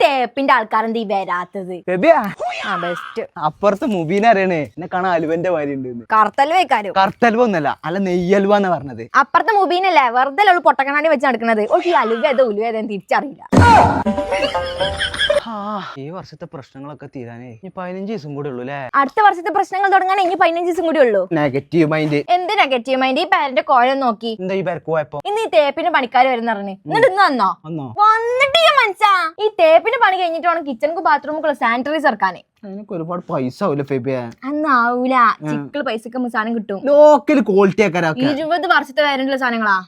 തേപ്പിന്റെ ആൾക്കാരെന്താ ഈ വരാത്തത്? ബെസ്റ്റ്. അപ്പുറത്ത് മുബീന അറിയണേ എന്നെ കാണാൻ അലുവന്റെ മാതിരി ഉണ്ട്. കറുത്തൽവേക്കാരും. കറുത്തൽവ ഒന്നല്ല, അല്ല നെയ്യൽവ എന്നാ പറഞ്ഞത്. അപ്പുറത്തെ മുബീനല്ലേ വെറുതെ ഉള്ളു പൊട്ടക്കണ്ണാടി വെച്ച് നടക്കുന്നത്. ഈ അലുവേദ ഉലുവേദം തിരിച്ചറിയില്ല. ഈ വർഷത്തെ പ്രശ്നങ്ങളൊക്കെ തീരാനേ ഇനി 15 ദിവസം കൂടെ ഉള്ളൂ അല്ലേ? അടുത്ത വർഷത്തെ പ്രശ്നങ്ങൾ തുടങ്ങാൻ ഇനി 15 ദിവസം കൂടി ഉള്ളൂ. Negative mind. എന്ത് നെഗറ്റീവ് മൈൻഡ്? ഈ പേരന്റെ കോലം നോക്കി. എന്താ ഈ പേർക്ക് പോയപ്പോ? ഇന്ന് ഈ തേപ്പിന് പണിക്കാർ വരുന്ന പറഞ്ഞു. എന്നിട്ട് ഇന്ന് വന്നോ? വന്നിട്ട് മനസ്സാ ഈ തേപ്പിന് പണി കഴിഞ്ഞിട്ട് വേണം കിച്ചണും ബാത്റൂമും സാനിറ്ററൈസ് ഇറക്കാനേ. അതിനൊക്കെ ഒരുപാട് പൈസ ആവൂല ഫെബിയ? അന്നാവൂല. ചിക്കിള് പൈസക്ക് സാധനം കിട്ടും. ലോക്കൽ ക്വാളിറ്റി ഒക്കെ 20 വർഷത്തെ വാരണ്ടിയുള്ള സാധനങ്ങളാ.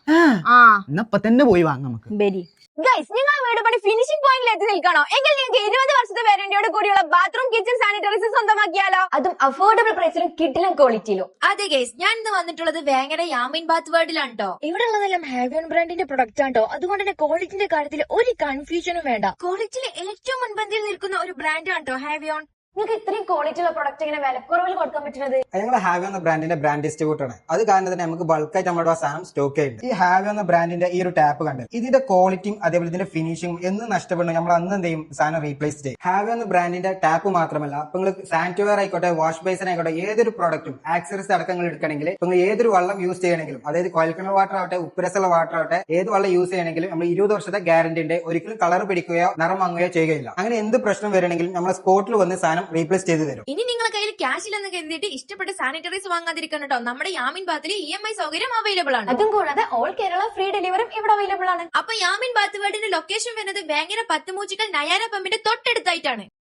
ഇപ്പൊ തന്നെ പോയി വാങ്ങാം നമുക്ക്. ബരി ഗൈസ്, നിങ്ങൾ വീട് പണി ഫിനിഷിംഗ് പോയിന്റിൽ എത്തി നിൽക്കണോ? എങ്കിൽ നിങ്ങൾക്ക് 20 വർഷത്തെ വാരണ്ടിയോട് കൂടിയുള്ള ബാത്റൂം കിച്ചൺ സാനിറ്ററൈസ് സ്വന്തമാക്കിയാലോ? അതും അഫോർഡബിൾ പ്രൈസിലും കിഡിലും ക്വാളിറ്റിയിലും. അതെ ഗൈസ്, ഞാൻ ഇന്ന് വന്നിട്ടുള്ളത് വേങ്ങര യാമീൻ ബാത്ത് വേർഡിലാണ് കേട്ടോ. ഇവിടെ ഉള്ളതെല്ലാം ഹാവിയോൺ ബ്രാൻഡിന്റെ പ്രൊഡക്റ്റ് ആണോ. അതുകൊണ്ട് തന്നെ ക്വാളിറ്റിന്റെ കാര്യത്തിൽ ഒരു കൺഫ്യൂഷനും വേണ്ട. ക്വാളിറ്റിയിൽ ഏറ്റവും മുൻപന്തിയിൽ നിൽക്കുന്ന ഒരു ബ്രാൻഡ് ആണ് കേട്ടോ ഹാവിയോൺ. നിങ്ങൾക്ക് ഇത്രയും ക്വാളിറ്റി ഉള്ള പ്രൊഡക്റ്റ് ഇങ്ങനെ വിലക്കുറവിൽ കൊടുക്കാൻ പറ്റുന്നത്? ഞങ്ങൾ ഹാവി എന്ന ബ്രാൻഡിന്റെ ബ്രാൻഡ് ഡിസ്ട്രിബ്യൂട്ടർ ആണ്. അത് കാരണം തന്നെ നമുക്ക് ബൾക്കായിട്ട് നമ്മുടെ സാധനം സ്റ്റോക്ക് ചെയ്യുന്നുണ്ട്. ഈ ഹാവി എന്ന ബ്രാൻഡിന്റെ ഈ ഒരു ടാപ്പ് കണ്ട് ഇതിന്റെ ക്വാളിറ്റിയും അതേപോലെ ഇതിന്റെ ഫിനിഷിംഗും എന്ന് നഷ്ടപ്പെടുന്നു നമ്മൾ അന്ന് എന്ത് ചെയ്യും, സാധനം റീപ്ലേസ് ചെയ്യും. ഹാവി എന്ന ബ്രാൻഡിന്റെ ടാപ്പ് മാത്രമല്ല, ഇപ്പൊ നിങ്ങൾ സാനിറ്ററി ആയിക്കോട്ടെ, വാഷ് ബേസിൻ ആയിക്കോട്ടെ, ഏതൊരു പ്രോഡക്റ്റും ആക്സറീസ് അടക്കങ്ങൾ എടുക്കണമെങ്കിൽ ഇപ്പൊ നിങ്ങൾ ഏതൊരു വെള്ളം യൂസ് ചെയ്യണമെങ്കിലും, അതായത് കോൽക്കിണർ വാട്ടർ ആവട്ടെ, ഉപ്പുരസമുള്ള വാട്ടർ ആവട്ടെ, ഏത് വെള്ളം യൂസ് ചെയ്യണമെങ്കിലും നമ്മൾ 20 വർഷത്തെ ഗ്യാരണ്ടി ഉണ്ട്. ഒരിക്കലും കളർ പിടിക്കുകയോ നിറം വാങ്ങുകയോ ചെയ്യുകയില്ല. അങ്ങനെ എന്ത് പ്രശ്നം വരണമെങ്കിലും നമ്മൾ സ്പോട്ടിൽ വന്ന് സാധനം റീപ്ലേസ് ചെയ്ത് തരും. ഇനി നിങ്ങളുടെ കയ്യിൽ ക്യാഷ് ഇല്ലെന്ന് കരുതിയിട്ട് ഇഷ്ടപ്പെട്ട സാനിറ്ററൈസ് വാങ്ങാതിരിക്കണം കേട്ടോ. നമ്മുടെ യാമിൻ ബാത്തിൽ EMI സൗകര്യം അവൈലബിൾ ആണ്. അതും കൂടാതെ ഓൾ കേരള ഫ്രീ ഡെലിവറിയും ഇവിടെ അവൈലബിൾ ആണ്. അപ്പൊ യാമിൻ ബാത്ത് വേർഡിന്റെ ലൊക്കേഷൻ വരുന്നത് വേങ്ങര പത്തുമൂച്ചിക്കൽ നയാര പമ്പിന്റെ തൊട്ടടുത്തായിട്ടാണ്.